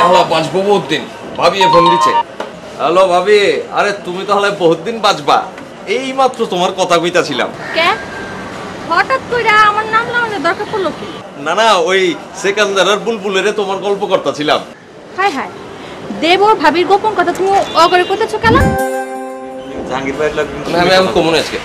হলো বাঁচবো বহুত দিন। ভাবি ফোন দিচ্ছে। হ্যালো ভাবি, আরে তুমি তাহলে বহুত দিন বাঁচবা, এই মাত্র তোমার কথা কইতাছিলাম। কে হঠাৎ কইরা আমার নাম লাগানোর দরকার পড়লো কি? না না, ওই সেকান্দারের বুলবুলের তোমার গল্প করতেছিলাম। হায় হায়, দেবর ভাবির গোপন কথা তুমি অগরে করতেছো কেন? জাহাঙ্গীর ভাই আমি কমন আজকে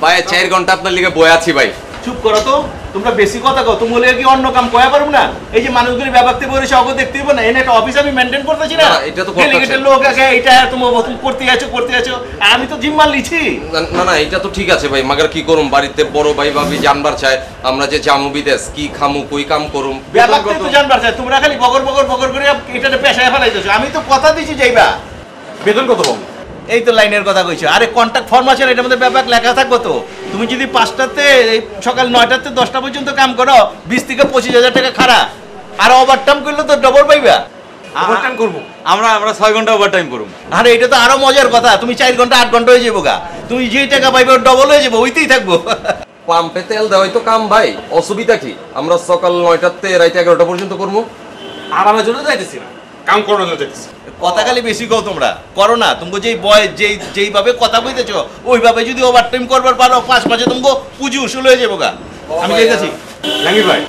ভাই 4 ঘন্টা আপনার লিগে বয়ে আছি ভাই। চুপ করো তো, তোমরা বেশি কথা কও। তুমি বলে কি অন্য কাম কয়া পারবো না? এই যে মানুষগুলি ব্যাপারতে বলেছে অগো দেখতে দিব না, এনে একটা অফিস আমি মেইনটেইন করতেছি না। এটা তো ডেলিগেটেড লোক আছে, এটা তুমি করতে আছো আর আমি তো জিম্মার লিছি। না না, এটা তো ঠিক আছে ভাই, মাগার কি করুম, বাড়িতে বড় ভাই ভাবি জানবার চায় আমরা যে জামু বিদেশ কি খামু কই কাম করুম, ব্যাপারতে তো জানবার চায়। তোমরা খালি বগর করে এটাতে পেশায় ফেলাইতেছো। আমি তো কথা দিছি যাইবা। বেতন কত পাবো? এই তো লাইনের কথা কইছো। আরে কন্ট্রাক্ট ফর্ম আছে, এটার মধ্যে ব্যাপার লেখা থাকবো তো। তুমি যদি 5টাতে সকাল 9টাতে 10টা পর্যন্ত কাম করো, 20 থেকে 25,000 টাকা খাড়া। আর ওভারটাইম করলে তো ডবল পাইবা। ওভারটাইম করব আমরা 6 ঘন্টা ওভারটাইম করব। আরে এটা তো আরো মজার কথা। তুমি 4 ঘন্টা 8 ঘন্টা হয়ে যাবো গা। তুমি যে টাকা পাইবে ডবল হয়ে যাবো, ওইতেই থাকবো। পাম্পে তেল দেওয়াই তো কাম ভাই, অসুবিধা কি? আমরা সকাল 9টাতে রাত 11টা পর্যন্ত করবো। আরামের জন্য যাইতেছি না, কাম করানোর জন্য যাইতেছি। কথা খালি বেশি কও তোমরা, করো না। তুমি যেইভাবে কথা কইতেছো ওইভাবে যদি ওভারটাইম করবার পারো, 5 মাসে তুমি পুঁজি উসুল হয়ে যাবো গা। আমি যাইতেছি। জাহাঙ্গীর ভাই,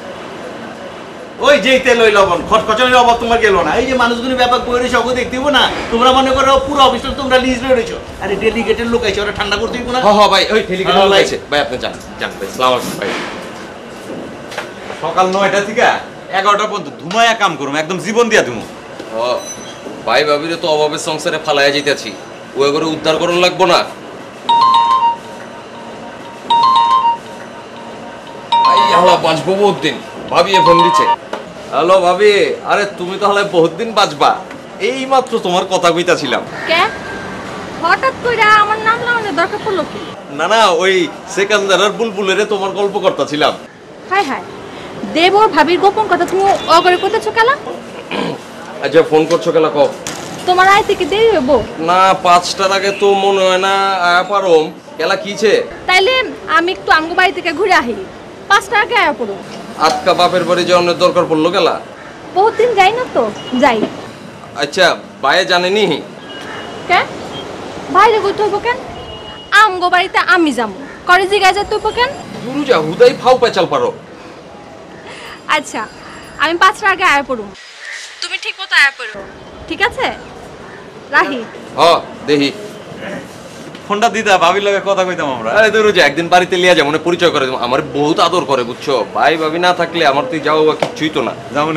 ওই যেই তেল ওই লবণ, খটখটানির অভাব তোমার গেল না। এই যে মানুষগুলি ব্যাপার করে সঙ্গে দেখতে দিব না, তোমরা মনে করো পুরো অফিসটা তোমরা লিজ রয়েছো। আরে ডেলিগেটেড লোক আছে, ওরা ঠান্ডা করতে দিব না। হ্যাঁ ভাই, ওই টেলিগ্রাম আছে ভাই, আপনি যান ভাই। আসসালামু আলাইকুম ভাই। সকাল 9টা থেকে 11টা পর্যন্ত ধুমায়া কাম করুম, একদম জীবন দিয়া দিমু। ও ভাই ভাবিরে তো অভাবের সংসারে ফালাইয়া যাইতাছি, ওই করে উদ্ধার করার লাগবো না। হ্যালো বাঁচবো বহুত দিন। ভাবি ফোন দিচ্ছে। হ্যালো ভাবি, আরে তুমি তাহলে বহুত দিন বাঁচবা, এই মাত্র তোমার কথা কইতাছিলাম। কে হঠাৎ কইরা আমার নাম লাগানোর দরকার পড়লো কি? না না, ওই সেকান্দারের বুলবুলের তোমার গল্প করতেছিলাম। হায় হায়, দেবর ভাবির গোপন কথা তুমি অগরে করতেছো কেন? আচ্ছা ফোন করছো কেলা কও? তোমার আইতে কি দেরি হইব? না 5টার আগে তো মনে হয় না আয়া পারোম। কেলা কিছে? তাইলে আমি একটু আমগো বাড়ি থেকে ঘুরে আহি, 5টা আগে আয়া পড়ো। আজকা বাপের বাড়ি যাওয়ার দরকার পড়লো কেলা? বহুত দিন যাই না তো, যাই। আচ্ছা বাইরে জানেনি? কে বাইরে কইতে হইব কেন? আমগো বাড়িতে আমি যাবো, করে জিগায় যেতে হইব কেন? গুরু যা হুদাই ফাও পেচাল পারো। আচ্ছা আমি 5টা আগে আয়া পড়ুম, তুমি ঠিক মতো আয়া পড়ো, ঠিক আছে? রাহি। দেহি ফোনটা দিতা, ভাবির লগে কথা কইতাম আমরা। আরে দূর যা, একদিন বাড়িতে লিয়া যা, মনে পরিচয় করে। আমার বহুত আদর করে বুঝছো, ভাই ভাবি না থাকলে আমার তুই যাও কিচ্ছুই তো না। যেমন